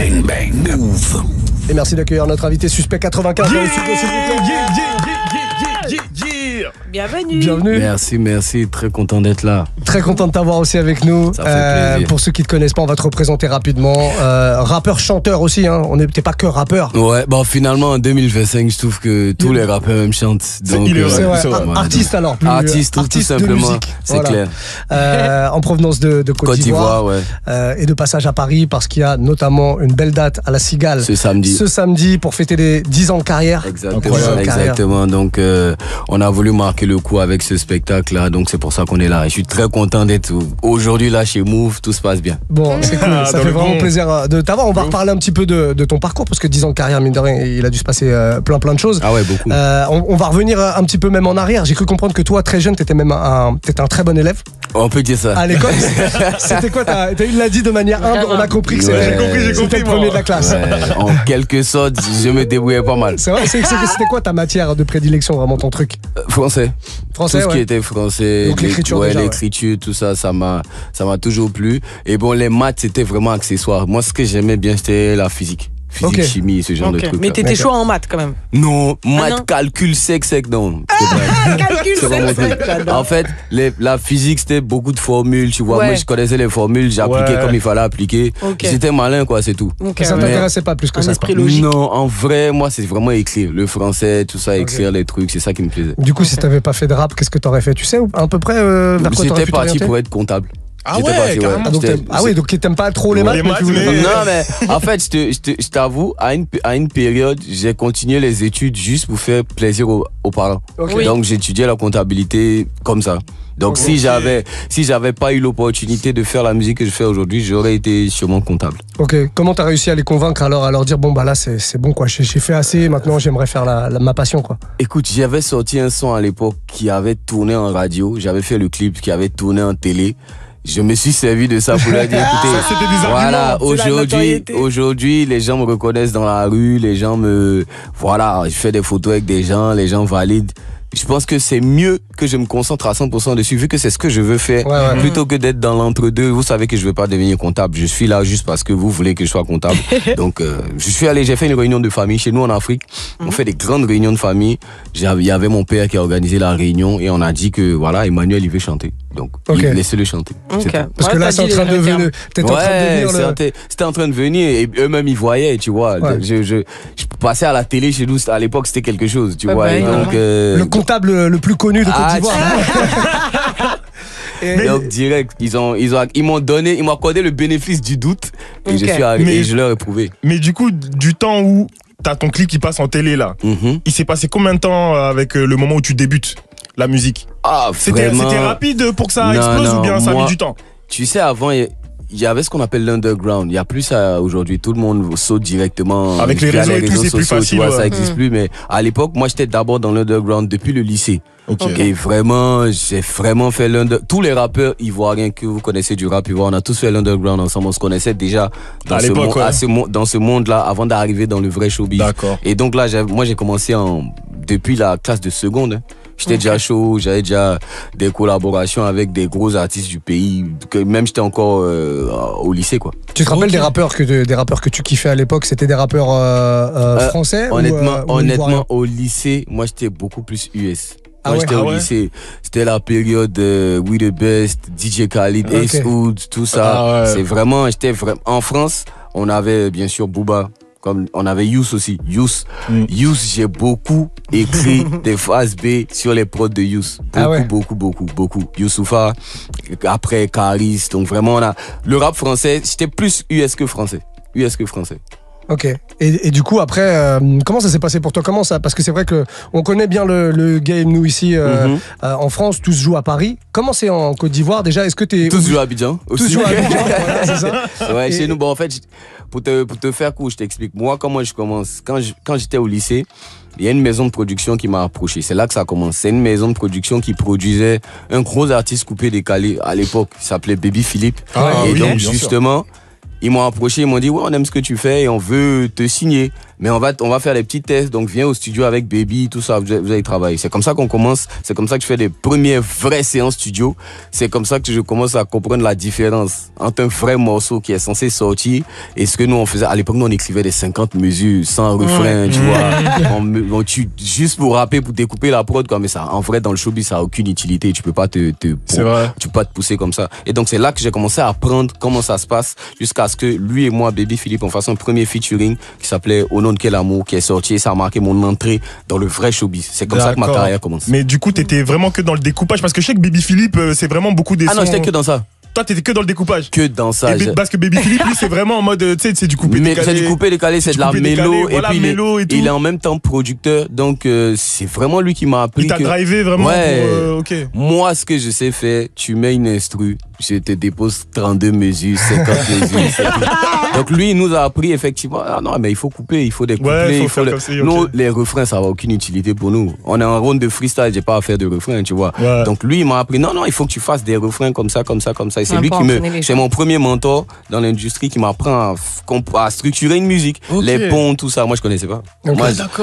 Bang Bang. Move. Et merci d'accueillir notre invité suspect 95 dans le studio, s'il vous plaît. Bienvenue. Merci, très content d'être là. Très content de t'avoir aussi avec nous. Ça fait plaisir. Pour ceux qui ne te connaissent pas, on va te représenter rapidement. Rappeur, chanteur aussi, hein. T'es pas que rappeur. Ouais, bon finalement en 2025, je trouve que tous les rappeurs même chantent. Donc, c'est vrai. Artiste alors. Artiste tout simplement, c'est voilà. clair. En provenance de Côte d'Ivoire. Ouais. Et de passage à Paris parce qu'il y a notamment une belle date à la Cigale. Ce samedi pour fêter les 10 ans de carrière. Exactement. Donc on a voulu marquer le coup avec ce spectacle là, donc c'est pour ça qu'on est là. Et je suis très content d'être aujourd'hui là chez Move, tout se passe bien. Bon, c'est cool, ça fait vraiment plaisir de t'avoir. On va reparler un petit peu de ton parcours parce que 10 ans de carrière, mine de rien, il a dû se passer plein de choses. Ah ouais, beaucoup. On va revenir un petit peu même en arrière. J'ai cru comprendre que toi, très jeune, t'étais un très bon élève. On peut dire ça. À l'école, c'était quoi? Il l'a dit de manière humble, on a compris que c'était le premier de la classe. Ouais, en quelque sorte, je me débrouillais pas mal. C'est vrai, c'était quoi ta matière de prédilection, vraiment ton truc? Français. Tout ce qui était français, donc l'écriture, l'écriture, tout ça, ça m'a toujours plu. Et bon, les maths, c'était vraiment accessoire. Moi, ce que j'aimais bien, c'était la physique. Chimie, ce genre de trucs. Mais t'étais chaud en maths quand même? Non, maths, calcul sec, non. Calcul sec. En fait, la physique, c'était beaucoup de formules, tu vois. Ouais. Moi, je connaissais les formules, j'appliquais comme il fallait appliquer. J'étais malin, quoi, c'est tout. Ça t'intéressait pas plus que ça? Esprit logique. Non, en vrai, moi, c'est vraiment écrire. Le français, tout ça, écrire les trucs, c'est ça qui me plaisait. Du coup, si t'avais pas fait de rap, qu'est-ce que t'aurais fait? Tu sais, à peu près vers quoi t'aurais pu t'orienter? J'étais parti pour être comptable. Ah ouais, carrément. Donc t'aimes pas trop les maths, mais tu voulais pas. Non, mais en fait, je t'avoue, à une période, j'ai continué les études juste pour faire plaisir aux parents. Donc j'étudiais la comptabilité comme ça. Donc si j'avais pas eu l'opportunité de faire la musique que je fais aujourd'hui, j'aurais été sûrement comptable. Ok, comment t'as réussi à les convaincre alors, à leur dire bon bah là c'est bon quoi, j'ai fait assez, maintenant j'aimerais faire ma passion quoi? Écoute, j'avais sorti un son à l'époque qui avait tourné en radio, j'avais fait le clip qui avait tourné en télé. Je me suis servi de ça pour leur dire, écoutez, voilà, aujourd'hui, les gens me reconnaissent dans la rue, les gens je fais des photos avec des gens, les gens valident. Je pense que c'est mieux que je me concentre à 100% dessus, vu que c'est ce que je veux faire, plutôt que d'être dans l'entre-deux. Vous savez que je veux pas devenir comptable. Je suis là juste parce que vous voulez que je sois comptable. Donc, j'ai fait une réunion de famille chez nous en Afrique. On fait des grandes réunions de famille. Il y avait mon père qui a organisé la réunion et on a dit que voilà, Emmanuel, il veut chanter. Donc, laissez-le chanter. Parce que là, c'est en train de venir. C'était en train de venir et eux-mêmes, ils voyaient, tu vois. Je passais à la télé chez nous, à l'époque, c'était quelque chose, tu vois. Et donc, le comptable le plus connu de Côte d'Ivoire. Donc direct, ils m'ont accordé le bénéfice du doute et je suis arrivé et je leur ai prouvé. Mais du coup, du temps où t'as ton clip qui passe en télé là, il s'est passé combien de temps avec le moment où tu débutes la musique? C'était rapide pour que ça explose ou bien ça a mis du temps? Tu sais, avant il y avait ce qu'on appelle l'underground. Il n'y a plus ça aujourd'hui. Tout le monde saute directement. Avec les réseaux et tout, c'est plus facile. Tu vois, ça n'existe plus. Mais à l'époque, moi, j'étais d'abord dans l'underground depuis le lycée. Et vraiment, j'ai vraiment fait l'underground. Tous les rappeurs ivoiriens que vous connaissez du rap ivoirien, on a tous fait l'underground ensemble. On se connaissait déjà dans ce monde-là avant d'arriver dans le vrai showbiz. D'accord. Et donc là, moi, j'ai commencé depuis la classe de seconde. J'étais déjà chaud, j'avais déjà des collaborations avec des gros artistes du pays, même j'étais encore au lycée quoi. Tu te rappelles des rappeurs que tu kiffais à l'époque? C'était des rappeurs français? Honnêtement, au lycée, moi j'étais beaucoup plus US. Moi j'étais au lycée, c'était la période We The Best, DJ Khaled, Ace Hood, tout ça. C'est vraiment, en France, on avait bien sûr Booba. Comme on avait Youss aussi. Youss, j'ai beaucoup écrit des phases B sur les prods de Youss. Beaucoup. Youssoufa, après Caris. Donc vraiment, le rap français, j'étais plus US que français. Ok. Et du coup, après, comment ça s'est passé pour toi? Parce que c'est vrai qu'on connaît bien le game, nous, ici, en France, tous jouent à Paris. Comment c'est en Côte d'Ivoire, déjà? Est-ce que tous jouent à Abidjan aussi. Tous jouent à Abidjan, voilà, c'est ça. Ouais, chez nous, en fait, pour te faire court, je t'explique. Moi, comment je commence? Quand j'étais au lycée, il y a une maison de production qui m'a approché. C'est là que ça a commencé. C'est une maison de production qui produisait un gros artiste coupé décalé à l'époque. Il s'appelait Baby Philippe. Donc, justement, ils m'ont approché, ils m'ont dit, ouais, on aime ce que tu fais et on veut te signer. Mais on va faire des petits tests, donc viens au studio avec Baby, tout ça, vous allez travailler. C'est comme ça qu'on commence, c'est comme ça que je fais les premières vraies séances studio. C'est comme ça que je commence à comprendre la différence entre un vrai morceau qui est censé sortir et ce que nous on faisait. À l'époque, nous on écrivait des 50 mesures sans refrain, tu vois. Juste pour rapper, pour découper la prod, quoi. Mais ça, en vrai, dans le showbiz, ça a aucune utilité. Tu peux pas tu peux pas te pousser comme ça. Et donc c'est là que j'ai commencé à apprendre comment ça se passe jusqu'à ce que lui et moi, Baby Philippe, on fasse un premier featuring qui s'appelait Au nom de quel amour, qui est sorti et ça a marqué mon entrée dans le vrai showbiz. C'est comme ça que ma carrière commence. Mais du coup, t'étais vraiment que dans le découpage parce que je sais que Baby Philippe, c'est vraiment beaucoup des sons. Ah non, j'étais que dans ça. Toi, t'étais que dans le découpage. Que dans ça. Parce que Baby Philippe, lui, c'est vraiment en mode, tu sais, c'est du coupé décalé. C'est du coupé décalé, c'est de la mélo. Voilà, et puis il est en même temps producteur. Donc, c'est vraiment lui qui m'a appris. Il t'a drivé vraiment pour, ok. Moi, ce que je sais faire, tu mets une instru, je te dépose 32 mesures, 50 mesures. Donc, lui, il nous a appris effectivement, ah non, mais il faut couper, il faut découpler. Il faut ça, Nous, les refrains, ça n'a aucune utilité pour nous. On est en round de freestyle, j'ai pas à faire de refrains, tu vois. Ouais. Donc, lui, il m'a appris, non, il faut que tu fasses des refrains comme ça, comme ça, comme ça. Et c'est lui qui c'est mon premier mentor dans l'industrie qui m'apprend à structurer une musique, les ponts, tout ça. Moi, je connaissais pas.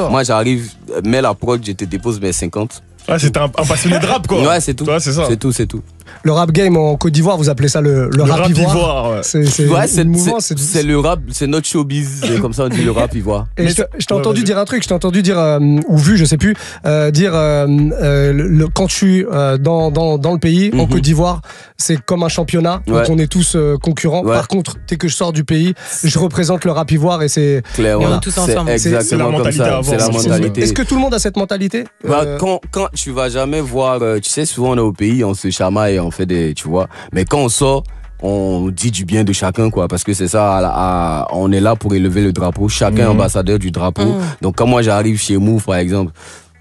Moi, j'arrive, mets la prod, je te dépose mes 50. Ah, c'était un passionné de rap, quoi. Ouais, c'est tout. Ouais, c'est ça. C'est tout. Le rap game en Côte d'Ivoire, vous appelez ça le rap ivoire. Ouais. C'est le rap, c'est notre showbiz. C'est comme ça on dit le rap ivoire. Et je t'ai entendu dire un truc, ou vu, je sais plus, dire quand je suis dans le pays, en Côte d'Ivoire, c'est comme un championnat, donc on est tous concurrents. Par contre, dès que je sors du pays, je représente le rap ivoire et c'est clair. On est tous ensemble. C'est la mentalité avant. C'est la mentalité. Est-ce que tout le monde a cette mentalité? Quand tu vas jamais voir, tu sais, souvent on est au pays, on se chamaille, on fait des, tu vois, mais quand on sort, on dit du bien de chacun, quoi, parce que c'est ça, on est là pour élever le drapeau, chacun est ambassadeur du drapeau. Donc quand moi j'arrive chez Move, par exemple,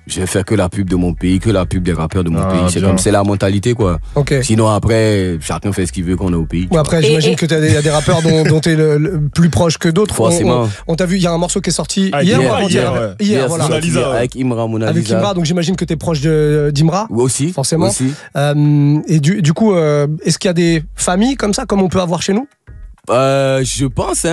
je vais faire que la pub de mon pays, que la pub des rappeurs de mon pays. C'est la mentalité, quoi. Sinon, après, chacun fait ce qu'il veut quand on est au pays. Après, j'imagine que il y a des rappeurs dont tu es le plus proche que d'autres. Forcément. On t'a vu, il y a un morceau qui est sorti hier, voilà. Avec Imra Monalisa. Avec Imra, donc j'imagine que tu es proche d'Imra. Aussi. Forcément. Aussi. Et du coup, est-ce qu'il y a des familles comme ça, comme on peut avoir chez nous? Je pense,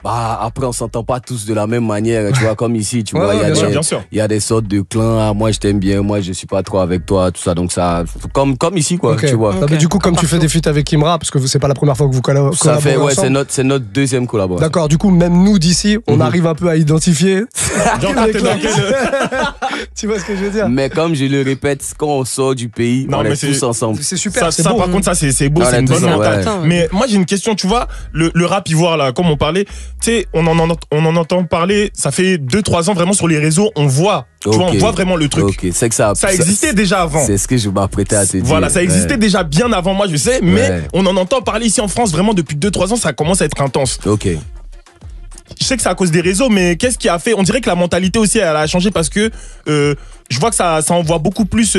après, on s'entend pas tous de la même manière, tu vois, comme ici, tu vois, il y a des sortes de clans, moi je t'aime bien, moi je suis pas trop avec toi, tout ça, donc ça, comme ici, quoi, tu vois. Mais du coup, comme tu fais des feats avec Imra, parce que c'est pas la première fois que vous collaborez ensemble. C'est notre deuxième collaboration. D'accord, du coup, même nous d'ici, on arrive un peu à identifier. Tu vois ce que je veux dire? Mais comme je le répète, quand on sort du pays, on est tous ensemble. C'est super, ça, par contre, ça c'est beau, c'est une bonne mentale. Mais moi j'ai une question, tu vois, le rap ivoire là, comme on parlait, tu sais, on en entend parler, ça fait 2-3 ans vraiment sur les réseaux, on voit, tu vois, on voit vraiment le truc. C'est que ça existait déjà avant. C'est ce que je m'apprêtais à te dire. Voilà, ça existait déjà bien avant moi, je sais, mais on en entend parler ici en France vraiment depuis 2-3 ans, ça commence à être intense. Je sais que c'est à cause des réseaux, mais qu'est-ce qui a fait? On dirait que la mentalité aussi, elle a changé parce que je vois que ça envoie beaucoup plus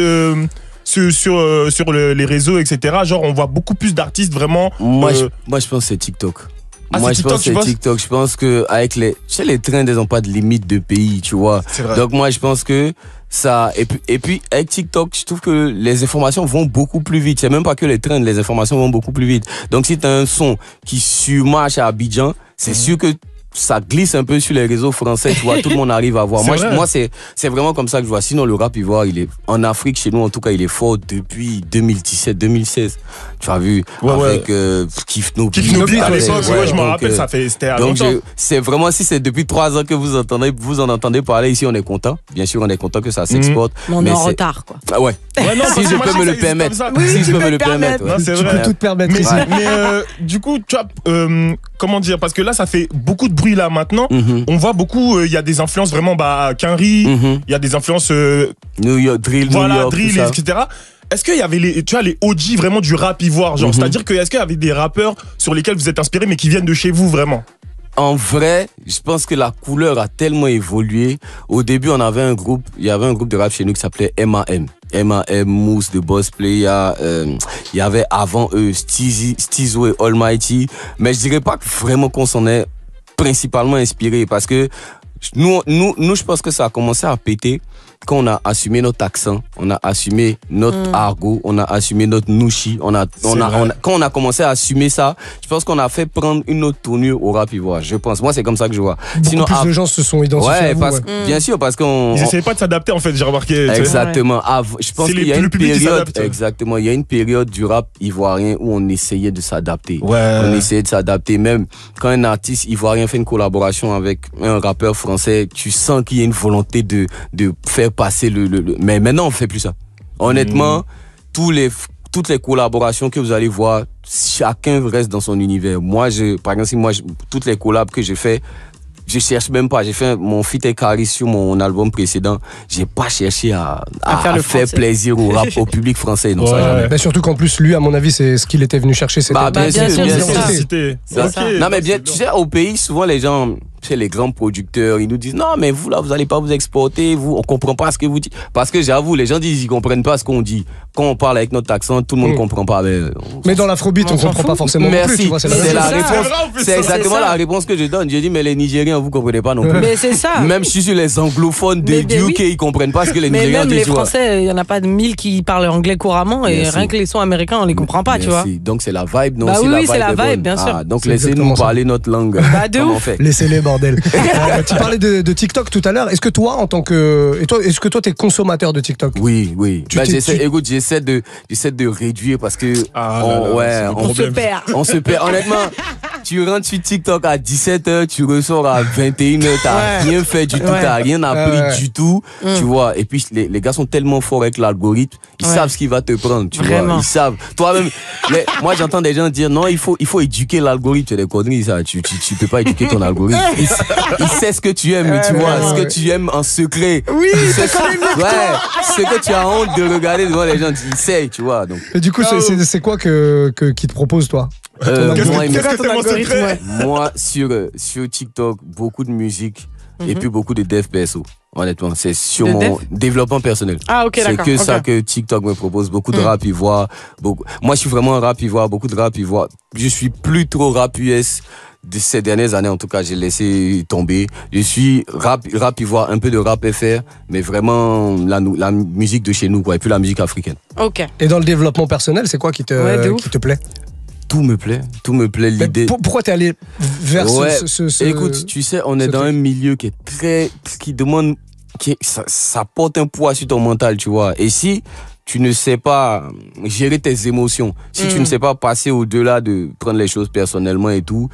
sur les réseaux, etc. Genre, on voit beaucoup plus d'artistes vraiment. Moi, je pense que c'est TikTok. Moi, je pense que c'est TikTok. Je pense que avec les trends, ils n'ont pas de limite de pays, tu vois. Donc, moi, je pense que ça. Et puis, avec TikTok, je trouve que les informations vont beaucoup plus vite. C'est même pas que les trends, les informations vont beaucoup plus vite. Donc, si tu as un son qui surmarche à Abidjan, c'est sûr que ça glisse un peu sur les réseaux français, tu vois, tout le monde arrive à voir. Moi, c'est vraiment comme ça que je vois. Sinon, le rap ivoire, il est en Afrique, chez nous, en tout cas, il est fort depuis 2017-2016. Tu as vu, avec Kif Nobi à l'époque, je me rappelle, c'était à longtemps. Donc, c'est vraiment, si c'est depuis 3 ans que vous en entendez parler ici, on est content. Bien sûr, on est content que ça s'exporte. Mais on est en retard, quoi. Ouais. Si je peux me le permettre. Si je peux me le permettre. Tu peux tout te permettre. Mais du coup, tu vois, comment dire, parce que là, ça fait beaucoup de bruit là maintenant. On voit beaucoup, il y a des influences vraiment, Quinry, il y a des influences New York, drill, etc. Est-ce qu'il y avait les OG vraiment du rap ivoire, genre, c'est-à-dire que est-ce qu'il y avait des rappeurs sur lesquels vous êtes inspirés mais qui viennent de chez vous vraiment? En vrai, je pense que la couleur a tellement évolué. Au début, il y avait un groupe de rap chez nous qui s'appelait M.A.M. M.A.M, Mousse, The Boss Player, il y avait avant eux Stizo et Almighty, mais je dirais pas vraiment qu'on s'en est principalement inspiré parce que nous, je pense que ça a commencé à péter quand on a assumé notre accent, on a assumé notre argot, on a assumé notre nouchi, quand on a commencé à assumer ça, je pense qu'on a fait prendre une autre tournure au rap ivoire. Je pense, moi c'est comme ça que je vois. Sinon, plus de gens se sont identifiés à vous. Bien sûr, parce qu'on... Ils essayaient pas de s'adapter en fait, j'ai remarqué. Exactement. Je pense qu'il y a une période... Exactement. Il y a une période du rap ivoirien où on essayait de s'adapter. Ouais. On essayait de s'adapter. Même quand un artiste ivoirien fait une collaboration avec un rappeur français, tu sens qu'il y a une volonté de faire passer Mais maintenant, on fait plus ça. Honnêtement, toutes les collaborations que vous allez voir, chacun reste dans son univers. Par exemple, toutes les collabs que j'ai fait, je cherche même pas. J'ai fait mon feat avec Caris sur mon album précédent. J'ai pas cherché à faire plaisir au public français. Non, ça, surtout qu'en plus, lui, à mon avis, c'est ce qu'il était venu chercher. Bien sûr. Non, mais bien, tu sais, au pays, souvent les gens, les grands producteurs, ils nous disent non, mais vous là, vous allez pas vous exporter, on comprend pas ce que vous dites. Parce que j'avoue, les gens disent ils comprennent pas ce qu'on dit. Quand on parle avec notre accent, tout le monde comprend pas. Mais dans l'afrobeat, on comprend pas forcément. Merci. Plus, tu vois, c'est la réponse. C'est exactement la réponse que je donne. Je dis mais les Nigériens, vous comprenez pas non plus. Mais c'est ça. Même je suis sur les anglophones du UK, ils comprennent pas ce que les Nigériens disent. Mais même les Français, il y en a pas de 1000 qui parlent anglais couramment et rien que les sons américains, on les comprend pas, tu vois. Donc c'est la vibe, non? Oui, c'est la vibe, bien sûr. Donc laissez-nous parler notre langue. Laissez-les, bordel. Tu parlais de TikTok tout à l'heure. Est-ce que toi, est-ce que toi, t'es consommateur de TikTok? Oui. J'essaie de réduire parce que on se perd. Honnêtement, tu rentres sur TikTok à 17h, tu ressors à 21h, t'as rien fait du tout, t'as rien appris du tout, tu vois. Et puis les gars sont tellement forts avec l'algorithme, ils savent ce qu'il va te prendre, tu vois. Ils savent. Toi-même, moi j'entends des gens dire non, il faut éduquer l'algorithme. C'est des conneries ça. Tu peux pas éduquer ton algorithme. Il sait ce que tu aimes, tu vois, ce que tu aimes en secret. Oui, ce que tu as honte de regarder devant les gens, il sait, tu vois. Donc. Et du coup, c'est quoi qui te propose, toi? Moi, sur TikTok, beaucoup de musique et puis beaucoup de dev perso. Honnêtement, c'est sur mon développement personnel. Ah, ok, d'accord. C'est que ça que TikTok me propose. Beaucoup de rap ivoire. Moi, je suis vraiment un rap ivoire, beaucoup de rap ivoire. Je suis plus trop rap US. De ces dernières années, en tout cas, j'ai laissé tomber. Je suis rap ivoire, un peu de rap FR, mais vraiment la musique de chez nous, quoi, et puis la musique africaine. Ok. Et dans le développement personnel, c'est quoi qui te plaît? Tout me plaît l'idée. Pourquoi t'es allé vers ce... Écoute, tu sais, on est dans un milieu qui est qui demande, ça porte un poids sur ton mental, tu vois. Et si tu ne sais pas gérer tes émotions, si tu ne sais pas passer au-delà de prendre les choses personnellement et tout,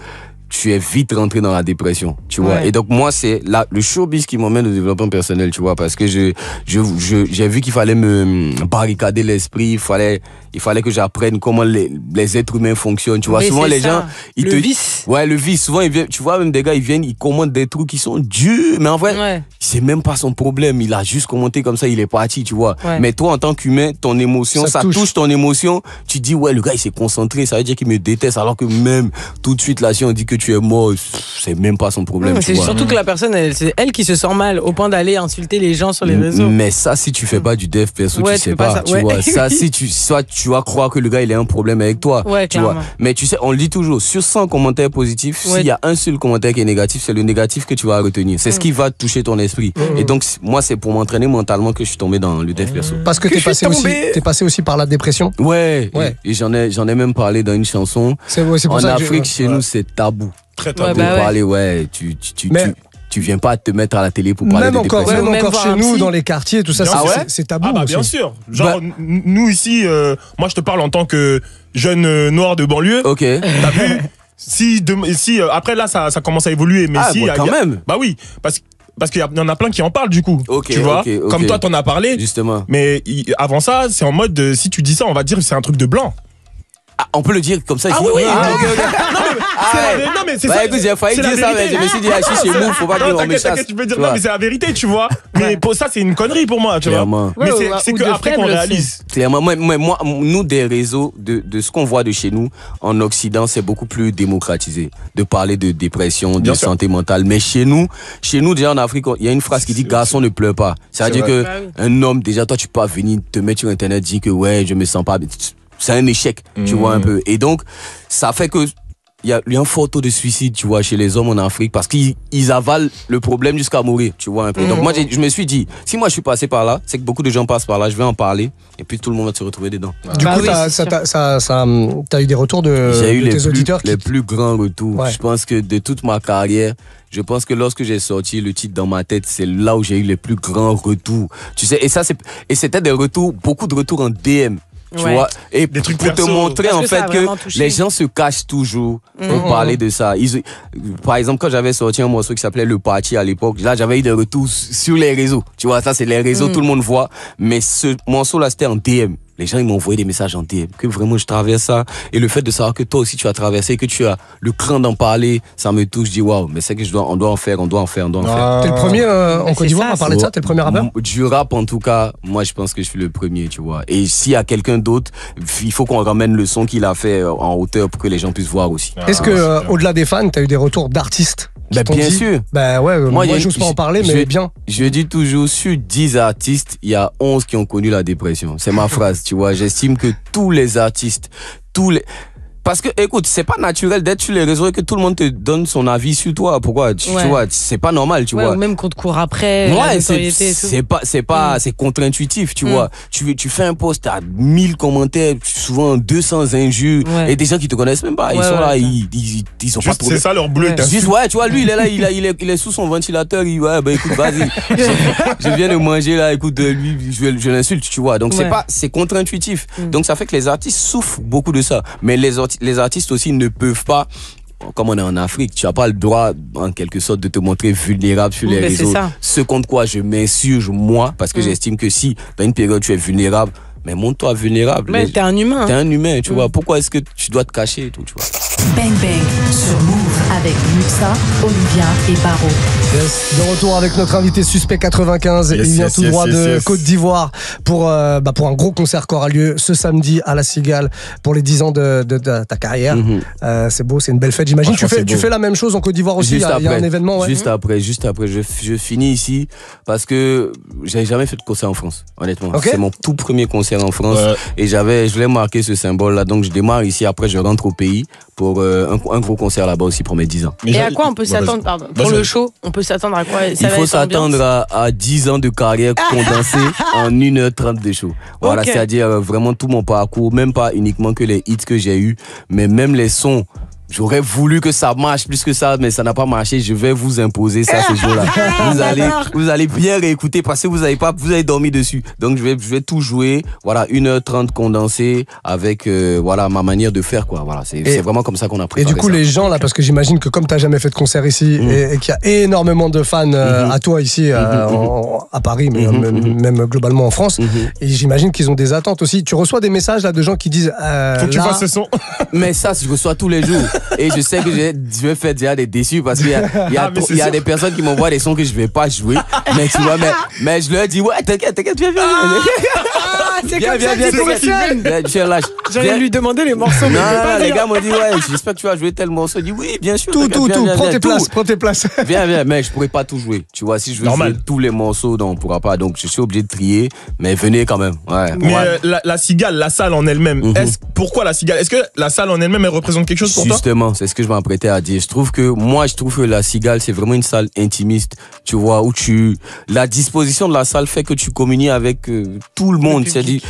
tu es vite rentré dans la dépression, tu vois. Et donc moi, c'est le showbiz qui m'emmène au développement personnel, tu vois, parce que j'ai vu qu'il fallait me barricader l'esprit, il fallait que j'apprenne comment les êtres humains fonctionnent, tu vois. Mais souvent les gens, le vice. Ouais, le vice. Souvent ils viennent, tu vois, même des gars, ils commandent des trucs qui sont durs, mais en vrai, c'est même pas son problème. Il a juste commenté comme ça, il est parti, tu vois. Mais toi, en tant qu'humain, ton émotion, ça touche ton émotion. Tu dis le gars, il s'est concentré, ça veut dire qu'il me déteste, alors que même tout de suite là, si on dit que tu es mort, c'est même pas son problème. C'est surtout que la personne, c'est elle qui se sent mal au point d'aller insulter les gens sur les réseaux. Mais ça, si tu fais pas du dev perso, tu sais pas, tu vois. Ça, si tu vas croire que le gars il a un problème avec toi, tu vois. Mais tu sais, on le dit toujours, sur 100 commentaires positifs, s'il y a un seul commentaire qui est négatif, c'est le négatif que tu vas retenir. C'est ce qui va toucher ton esprit. Et donc moi, c'est pour m'entraîner mentalement que je suis tombé dans le dev perso. Parce que t'es passé aussi par la dépression. Ouais. Et j'en ai même parlé dans une chanson. C'est pour en ça Afrique, chez nous, c'est tabou. Très tabou. Parler, tu viens pas te mettre à la télé pour parler de dépression. Même encore chez nous, dans les quartiers, tout ça, c'est tabou. Ah bah bien sûr. Genre, nous ici, moi je te parle en tant que jeune noir de banlieue. Ok. T'as vu? Si après là, ça commence à évoluer. Mais quand même. Bah oui, parce qu'il y en a plein qui en parlent du coup. Tu vois, comme toi t'en as parlé. Justement. Mais avant ça, c'est en mode, si tu dis ça, on va dire que c'est un truc de blanc. Ah, on peut le dire comme ça. Ah oui. Non mais c'est ça. Écoute, j'ai failli dire ça, mais je me suis dit, je suis chez nous, faut pas que on me chasse. Tu peux dire non, mais c'est la vérité, tu vois. Mais pour ça, c'est une connerie pour moi, tu vois. Mais c'est que après qu'on réalise. Clairement, moi, nous des réseaux, de ce qu'on voit de chez nous en Occident, c'est beaucoup plus démocratisé de parler de dépression, de santé mentale. Mais chez nous déjà en Afrique, il y a une phrase qui dit garçon ne pleure pas. C'est-à-dire que un homme, déjà toi, tu peux pas venir te mettre sur internet dire que je me sens pas. C'est un échec, tu vois un peu. Et donc, ça fait que y a un fort taux de suicide, tu vois, chez les hommes en Afrique parce qu'ils avalent le problème jusqu'à mourir, tu vois un peu. Donc moi, je me suis dit, si moi je suis passé par là, c'est que beaucoup de gens passent par là, je vais en parler et puis tout le monde va se retrouver dedans. Du coup, t'as eu des retours de tes auditeurs les plus grands retours. Ouais. Je pense que de toute ma carrière, je pense que lorsque j'ai sorti le titre dans ma tête, c'est là où j'ai eu les plus grands retours. Tu sais, et c'était des retours, beaucoup de retours en DM. Tu vois, et des trucs pour te montrer en fait que les gens se cachent toujours pour parler de ça. Par exemple, quand j'avais sorti un morceau qui s'appelait Le Parti à l'époque, là j'avais eu des retours sur les réseaux. Tu vois, ça c'est les réseaux, tout le monde voit. Mais ce morceau-là c'était en DM. Les gens ils m'ont envoyé des messages en DM, que vraiment je traverse ça. Et le fait de savoir que toi aussi tu as traversé, que tu as le cran d'en parler, ça me touche. Je dis waouh, mais c'est que on doit en faire. T'es le premier en Côte d'Ivoire à parler de ça? T'es le premier rappeur? Du rap en tout cas, moi je pense que je suis le premier, tu vois. Et s'il y a quelqu'un d'autre, il faut qu'on ramène le son qu'il a fait en hauteur pour que les gens puissent voir aussi. Est-ce que au-delà des fans, t'as eu des retours d'artistes? Bien sûr. Ouais, moi j'ose pas en parler, mais bien. Je dis toujours, sur 10 artistes, il y a 11 qui ont connu la dépression. C'est ma phrase, tu vois. J'estime que tous les artistes, parce que, écoute, c'est pas naturel d'être sur les réseaux et que tout le monde te donne son avis sur toi. Pourquoi? Tu vois, c'est pas normal, tu vois. Ou même qu'on te court après. Ouais, c'est contre-intuitif, tu vois. Tu fais un post, t'as 1000 commentaires, souvent 200 injures, et des gens qui te connaissent même pas. Ils sont là, ils sont juste pas trop. C'est ça leur bleu. Ouais, tu vois, lui, il est là, il est sous son ventilateur, écoute, vas-y. Je viens de manger là, écoute, lui, je l'insulte, tu vois. Donc c'est contre-intuitif. Donc ça fait que les artistes souffrent beaucoup de ça. Mais les artistes aussi ne peuvent pas, comme on est en Afrique, tu n'as pas le droit en quelque sorte de te montrer vulnérable sur les réseaux. Ce contre quoi je m'insurge moi, parce que j'estime que si dans une période tu es vulnérable, mais montre-toi vulnérable. Mais t'es un humain. T'es un humain, tu vois. Pourquoi est-ce que tu dois te cacher et tout, tu vois. Bang Bang sur Move avec Muxa, Olivia et Baro. Yes. De retour avec notre invité Suspect 95. Il vient tout droit de Côte d'Ivoire pour un gros concert qui aura lieu ce samedi à La Cigale pour les 10 ans de ta carrière. C'est beau, c'est une belle fête. J'imagine tu fais la même chose en Côte d'Ivoire aussi. Il y a un événement. Ouais. Juste après, je finis ici parce que j'avais jamais fait de concert en France, honnêtement. Okay. C'est mon tout premier concert en France et je voulais marquer ce symbole-là. Donc je démarre ici, après je rentre au pays pour un gros concert là-bas aussi pour mes 10 ans. Et à quoi on peut s'attendre, pour le show? On peut s'attendre à quoi? Il faut s'attendre à 10 ans de carrière condensée en 1h30 de show. Voilà, c'est-à-dire vraiment tout mon parcours, même pas uniquement que les hits que j'ai eu, mais même les sons. J'aurais voulu que ça marche plus que ça, mais ça n'a pas marché. Je vais vous imposer ça ce jour-là. Vous allez bien réécouter parce que vous avez dormi dessus. Donc je vais tout jouer. Voilà, 1h30 condensé avec ma manière de faire quoi. Voilà, c'est vraiment comme ça qu'on a préparé. Et du coup, les gens là, parce que j'imagine que comme t'as jamais fait de concert ici et qu'il y a énormément de fans à toi ici à Paris, mais même globalement en France, et j'imagine qu'ils ont des attentes aussi. Tu reçois des messages là de gens qui disent faut que tu fasses ce son. Mais ça, je reçois tous les jours. Et je sais que je vais faire déjà des déçus parce qu'il y a des personnes qui m'envoient des sons que je vais pas jouer. Mais tu vois, mais je leur dis, ouais, t'inquiète, viens. C'est comme ça qu'il fonctionne. J'allais lui demander les morceaux. Non, les gars m'ont dit, ouais, j'espère que tu vas jouer tel morceau. Je dis, oui, bien sûr. Tout. Prends tes places. Viens, mais je pourrais pas tout jouer. Tu vois, si je veux jouer tous les morceaux, on pourra pas. Donc, je suis obligé de trier. Mais venez quand même. Ouais. Mais la Cigale, la salle en elle-même, pourquoi la Cigale? Est-ce que la salle en elle-même, elle représente quelque chose pour toi? Justement, c'est ce que je m'apprêtais à dire. Je trouve que la Cigale, c'est vraiment une salle intimiste, tu vois, où la disposition de la salle fait que tu communies avec tout le monde. C'est-à-dire,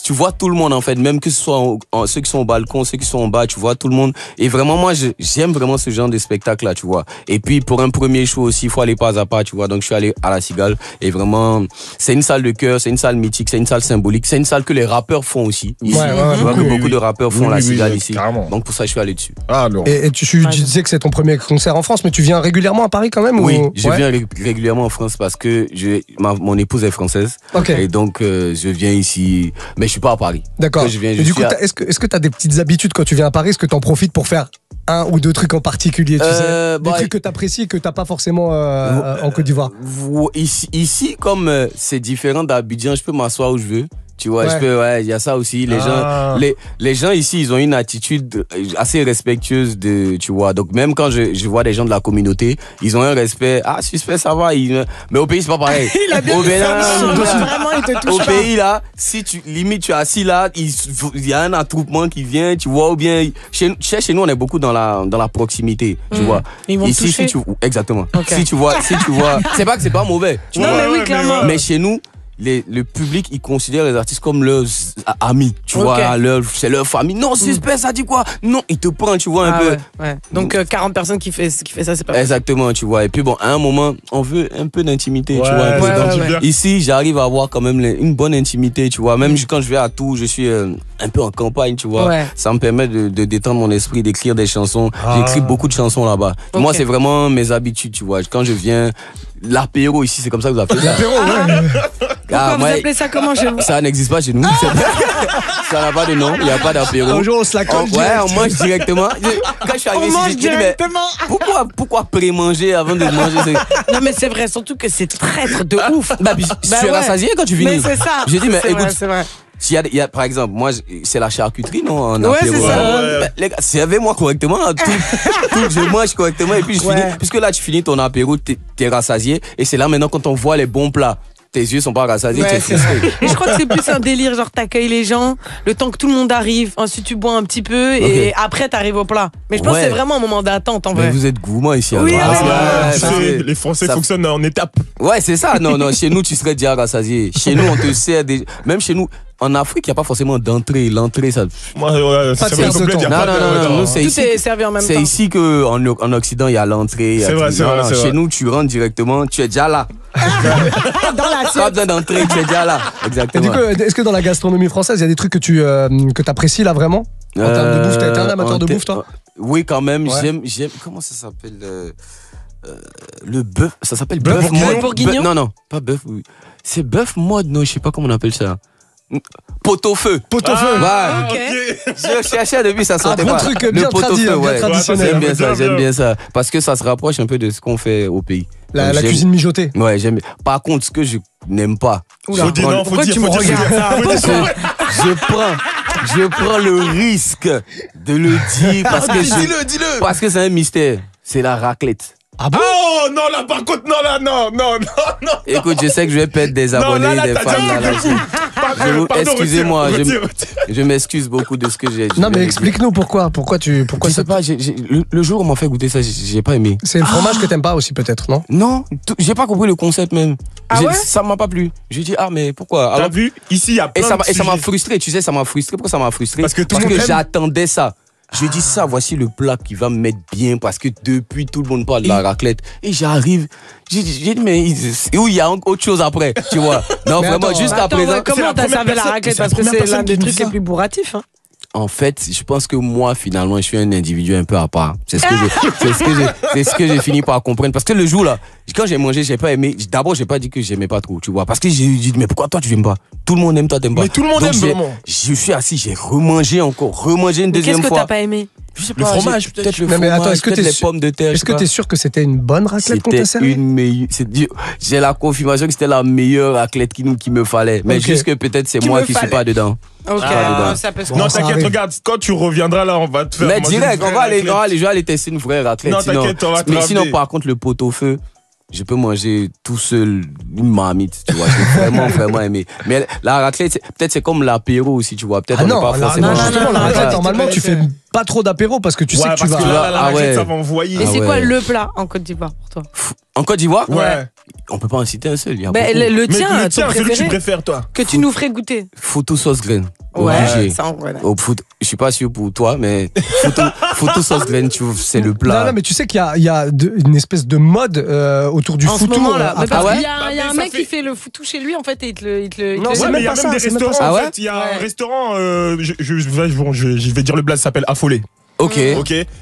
tu vois tout le monde, en fait, même que ce soit ceux qui sont au balcon, ceux qui sont en bas, tu vois tout le monde. Et vraiment, moi, j'aime vraiment ce genre de spectacle-là, tu vois. Et puis, pour un premier show aussi, il faut aller pas à pas, tu vois. Donc, je suis allé à la Cigale. Et vraiment, c'est une salle de cœur, c'est une salle mythique, c'est une salle symbolique, c'est une salle que les rappeurs font aussi. Ici. Je vois que beaucoup de rappeurs font la Cigale ici. Carrément. Donc, pour ça, je suis allé dessus. Et tu disais que c'est ton premier concert en France, mais tu viens régulièrement à Paris quand même? Oui, je viens régulièrement en France parce que mon épouse est française. Et donc, je viens ici, mais je suis pas à Paris. D'accord. Et du coup, est-ce que tu as des petites habitudes quand tu viens à Paris? Est-ce que tu en profites pour faire un ou deux trucs en particulier, tu sais, des trucs que tu apprécies et que tu n'as pas forcément en Côte d'Ivoire? Ici, comme c'est différent d'Abidjan, je peux m'asseoir où je veux. Tu vois, il y a ça aussi. Les gens ici, ils ont une attitude assez respectueuse tu vois. Donc, même quand je vois des gens de la communauté, ils ont un respect. Ah, suspect, ça va. Mais au pays, c'est pas pareil. Il a bien vraiment, il te touche. Au pays, là, si tu es assis là, il y a un attroupement qui vient, tu vois, ou bien, chez nous, on est beaucoup dans la proximité, tu vois. Ils vont ici, exactement. Okay. Si tu vois, c'est pas que c'est pas mauvais. Tu vois, mais oui, clairement. Mais chez nous, le public, il considère les artistes comme leurs amis, tu vois, c'est leur famille. Non, suspect, ça dit quoi? Non, il te prend, tu vois, un peu. Ouais. Donc, 40 personnes qui fait ça, c'est pas possible. Exactement, tu vois. Et puis bon, à un moment, on veut un peu d'intimité, tu vois. Ici, j'arrive à avoir quand même une bonne intimité, tu vois. Même quand je vais à Tours, je suis un peu en campagne, tu vois. Ça me permet de détendre mon esprit, d'écrire des chansons. J'écris beaucoup de chansons là-bas. Moi, c'est vraiment mes habitudes, tu vois. Quand je viens... L'apéro ici, c'est comme ça que vous appelez ça. L'apéro, Pourquoi vous appelez ça comment chez vous? Ça n'existe pas chez nous. Ça n'a pas de nom, il n'y a pas d'apéro. Un jour, on se la colle. On mange directement. Quand je suis arrivé ici, je me dis, mais pourquoi pré-manger avant de manger? Non, mais c'est vrai, surtout que c'est traître de ouf. Je suis rassasié quand tu finis. Mais c'est ça. Je dis, mais écoute, c'est vrai. Il y a, par exemple, moi, c'est la charcuterie, non? En apéro. C'est ça. Les gars, servez-moi correctement. Je mange correctement et puis je finis. Puisque là, tu finis ton apéro, t'es rassasié. Et c'est là maintenant, quand on voit les bons plats, tes yeux sont pas rassasiés, tu es frustré. Et je crois que c'est plus un délire, genre t'accueilles les gens, le temps que tout le monde arrive, ensuite tu bois un petit peu et après t'arrives au plat. Mais je pense que c'est vraiment un moment d'attente en vrai. Mais vous êtes gourmand ici. Oui, les Français fonctionnent en étapes. Ouais, c'est ça. Non, chez nous, tu serais déjà rassasié. Chez nous, on te sert des... Même chez nous, en Afrique, il n'y a pas forcément d'entrée. L'entrée, ça... Moi, c'est vrai, non. Tout est servi en même temps. C'est ici qu'en Occident, il y a l'entrée. C'est vrai. Chez nous, tu rentres directement, tu es déjà là. Dans la pas besoin d'entrer, tu es déjà là. Exactement. Du coup, est-ce que dans la gastronomie française, il y a des trucs que tu apprécies là vraiment? En termes de bouffe, t'es un amateur de bouffe, toi? Oui, quand même. J'aime. Comment ça s'appelle? Le bœuf. Ça s'appelle bœuf mode. Non, pas bœuf. C'est bœuf mode, non, je sais pas comment on appelle ça. Pot-au-feu. Pot-au-feu. Je cherchais depuis, ça sortait pas. Un truc bien traditionnel. J'aime bien ça. Parce que ça se rapproche un peu de ce qu'on fait au pays. La cuisine mijotée. Ouais, j'aime. Par contre, ce que je n'aime pas. Pourquoi tu me regardes? Je prends le risque de le dire parce que c'est un mystère. C'est la raclette. Ah bon? Oh non, là par contre, non. Écoute, je sais que je vais perdre des abonnés, des fans. Excusez-moi, je m'excuse beaucoup de ce que j'ai dit. Non, mais explique-nous pourquoi je sais pas, le jour où on m'a fait goûter ça, j'ai pas aimé. C'est le fromage que t'aimes pas aussi, peut-être, non? Non, j'ai pas compris le concept même. Ah ouais? Ça m'a pas plu. J'ai dit, mais pourquoi? T'as vu? Ici, il y a plein de et ça m'a frustré, tu sais, ça m'a frustré. Pourquoi ça m'a frustré? Parce que j'attendais ça. Je dis ça, voici le plat qui va me mettre bien parce que depuis tout le monde parle de la raclette. Et j'arrive, j'ai dit, mais où il y a autre chose après, tu vois? Non, mais vraiment, jusqu'à présent. Comment t'as servi la raclette? Parce que c'est l'un des trucs les plus bourratifs. En fait, je pense que moi, finalement, je suis un individu un peu à part. C'est ce que j'ai fini par comprendre. Parce que le jour là, quand j'ai mangé, j'ai pas aimé. D'abord, j'ai pas dit que j'aimais pas trop, tu vois. Parce que j'ai dit, mais pourquoi toi tu aimes pas? Tout le monde aime, toi t'aimes pas. Mais tout le monde aime vraiment. Je suis assis, j'ai remangé une deuxième fois. Qu'est-ce que t'as pas aimé? Je sais pas, le fromage, peut-être. Le fromage, mais attends, peut-être les pommes de terre. Est-ce que t'es sûr que c'était une bonne raclette qu'on t'a servi? J'ai la confirmation que c'était la meilleure raclette qu'il me fallait. Mais juste que peut-être c'est moi qui suis pas dedans. Ok, ça peut se non, t'inquiète, regarde, quand tu reviendras là, on va te faire. Mais direct, on va aller tester une vraie raclette. Non, t'inquiète, on va te mais sinon, par contre, le pot-au-feu, je peux manger tout seul une marmite, tu vois. J'ai vraiment aimé. Mais la raclette, peut-être c'est comme l'apéro aussi, tu vois. Peut-être on n'est pas forcément. Non, la raclette, normalement, tu fais pas trop d'apéro parce que tu sais que tu vas. La raclette, ça va envoyer. Et c'est quoi le plat en Côte d'Ivoire pour toi? En Côte d'Ivoire? Ouais. On peut pas en citer un seul. Le tien, celui que tu préfères, toi. Que tu nous ferais goûter. Photo sauce graine. Ouais, ça en vrai. Je suis pas sûr pour toi, mais photo sauce graine, c'est le plat. Non, mais tu sais qu'il y a une espèce de mode autour du foutou. Il y a un mec qui fait le foutou chez lui, en fait, et il te le. Non, mais il y a même des restaurants, en fait. Il y a un restaurant, je vais dire le blaze, ça s'appelle Affolé. Ok.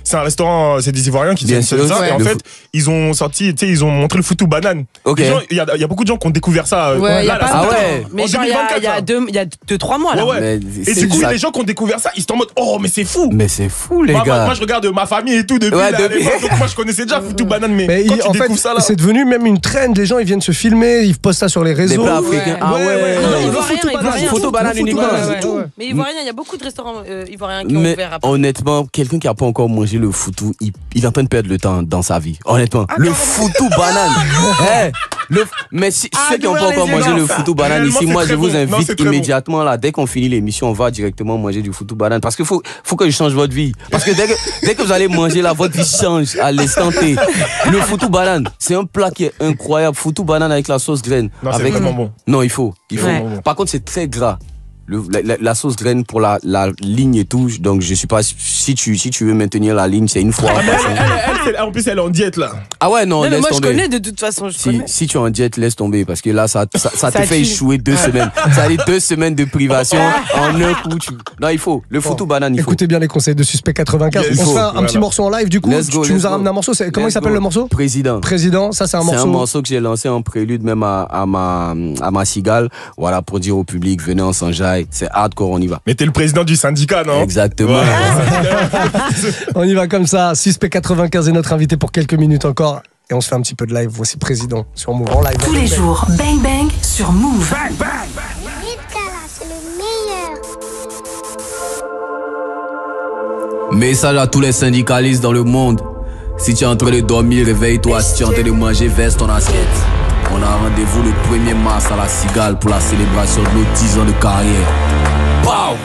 C'est un restaurant, c'est des Ivoiriens qui tiennent ça. Et en fait, ils ont sorti, tu sais, ils ont montré le foutou banane. Ok. Il y a beaucoup de gens qui ont découvert ça. Ouais, là, mais genre, il y a 2-3 mois, là. Ouais. Et du coup, les gens qui ont découvert ça, ils sont en mode, oh, mais c'est fou. Mais c'est fou, les gars. Moi, je regarde ma famille et tout depuis l'époque. Donc, moi, je connaissais déjà foutou banane, mais quand tu découvres ça, là. C'est devenu même une trend. Les gens, ils viennent se filmer, ils postent ça sur les réseaux. Des plats africains. Ah ouais. Le photo banane uniquement. Mais ivoirien, il y a beaucoup de restaurants ivoiriens qui ont ouvert après. Honnêtement, quelqu'un qui n'a pas encore mangé le foutou, il est en train de perdre le temps dans sa vie. Honnêtement. Le foutou banane. Mais ceux qui n'ont pas encore mangé le foutou banane ici, moi je vous invite immédiatement là, dès qu'on finit l'émission, on va directement manger du foutou banane. Parce qu'il faut que je change votre vie. Parce que dès que vous allez manger là, votre vie change à l'instant T. Le foutou banane, c'est un plat qui est incroyable. Foutou banane avec la sauce graine. Non, c'est vraiment bon. Non, il faut. Par contre, c'est très gras. La sauce graine pour la ligne et tout, donc je sais pas si tu veux maintenir la ligne, c'est une fois. En plus, elle est en diète là. Ah ouais, non, laisse moi tomber. je connais de toute façon. Si tu es en diète, laisse tomber parce que là, ça te fait échouer 2 semaines. Ça a 2 semaines de privation en un coup. Non, il faut. Le foutou banane, il faut. Écoutez bien les conseils de Suspect 95. On se fait un petit morceau en live du coup. Tu nous as ramené un morceau. Comment il s'appelle le morceau? Président. Ça, c'est un morceau. C'est un morceau que j'ai lancé en prélude même à ma cigale. Voilà, pour dire au public, venez en s'enjaille. C'est hardcore, on y va. Mais t'es le président du syndicat, non? Exactement. On y va comme ça. Suspect 95 est notre invité pour quelques minutes encore. Et on se fait un petit peu de live. Voici Président sur Move en live. Tous les jours, Bang Bang sur Move. Le Nitkala, c'est le meilleur. Message à tous les syndicalistes dans le monde. Si tu es en train de dormir, réveille-toi. Si tu es en train de manger, verse ton assiette. On a rendez-vous le 1er mars à la Cigale pour la célébration de nos 10 ans de carrière. Pow!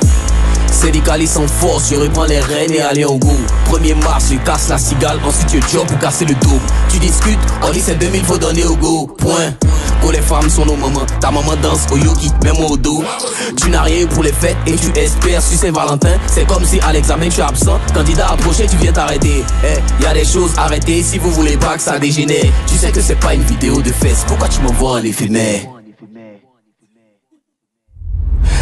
Syndicalistes en force, je reprends les rênes et allez au goût. 1er mars, je casse la Cigale, ensuite je job pour casser le dos. Tu discutes, on dit c'est 2000, faut donner au go. Point. Pour les femmes sont nos mamans, ta maman danse au yogi, même au dos. Tu n'as rien pour les fêtes et tu espères sur Saint-Valentin. C'est comme si à l'examen tu es absent, candidat approché tu viens t'arrêter. Y a des choses arrêtées si vous voulez pas que ça dégénère. Tu sais que c'est pas une vidéo de fesses, pourquoi tu m'envoies en éphémère?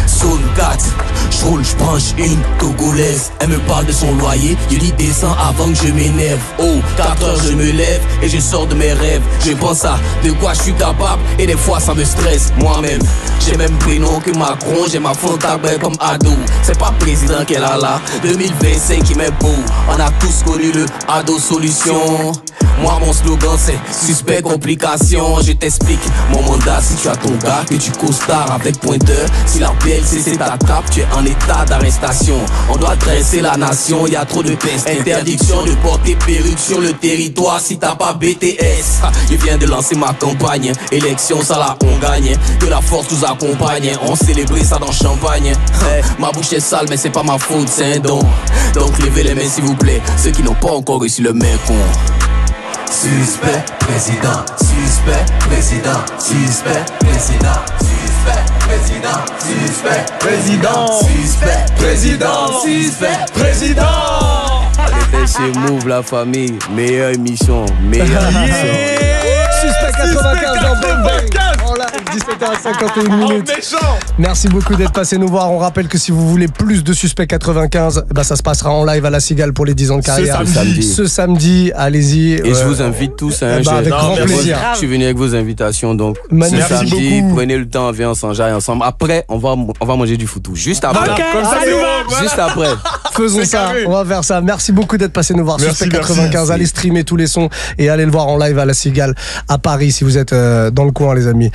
Zone 4, j'roule, j'branche une togolaise. Elle me parle de son loyer, je dis descends avant que je m'énerve. Oh, 4 heures je me lève et je sors de mes rêves. Je pense à de quoi je suis capable et des fois ça me stresse moi-même. J'ai même prénom que Macron, j'ai ma frontabre comme ado. C'est pas président qu'elle a là, 2025 qui m'est beau. On a tous connu le ado solution. Moi mon slogan c'est suspect complication. Je t'explique mon mandat si tu as ton gars, que tu costards avec pointeur. Si la PLC c'est ta trappe, tu es en état d'arrestation. On doit dresser la nation, y a trop de tests. Interdiction de porter perruque sur le territoire si t'as pas BTS. Je viens de lancer ma campagne, élection ça là on gagne. Que la force nous accompagne, on célébrait ça dans champagne. Ma bouche est sale mais c'est pas ma faute, c'est un don. Donc levez les mains s'il vous plaît, ceux qui n'ont pas encore reçu le main con. Suspect président, suspect président, suspect président, suspect président, suspect président, suspect président, suspect président. Allez, chez Move la famille, meilleure émission, Suspect 95 dans Bang Bang. En live, 17h51 minutes. Merci beaucoup d'être passé nous voir. On rappelle que si vous voulez plus de Suspect 95, bah ça se passera en live à la Cigale pour les 10 ans de carrière. Ce samedi, allez-y. Et je vous invite tous. Avec grand plaisir. Je suis venu avec vos invitations. Donc, ce samedi, prenez le temps, viens, on s'enjaille ensemble. Après, on va manger du foutou. Juste après. Juste après. Faisons ça. On va faire ça. Merci beaucoup d'être passé nous voir. Suspect 95. Allez streamer tous les sons et allez le voir en live à la Cigale à Paris si vous êtes dans le coin, les amis.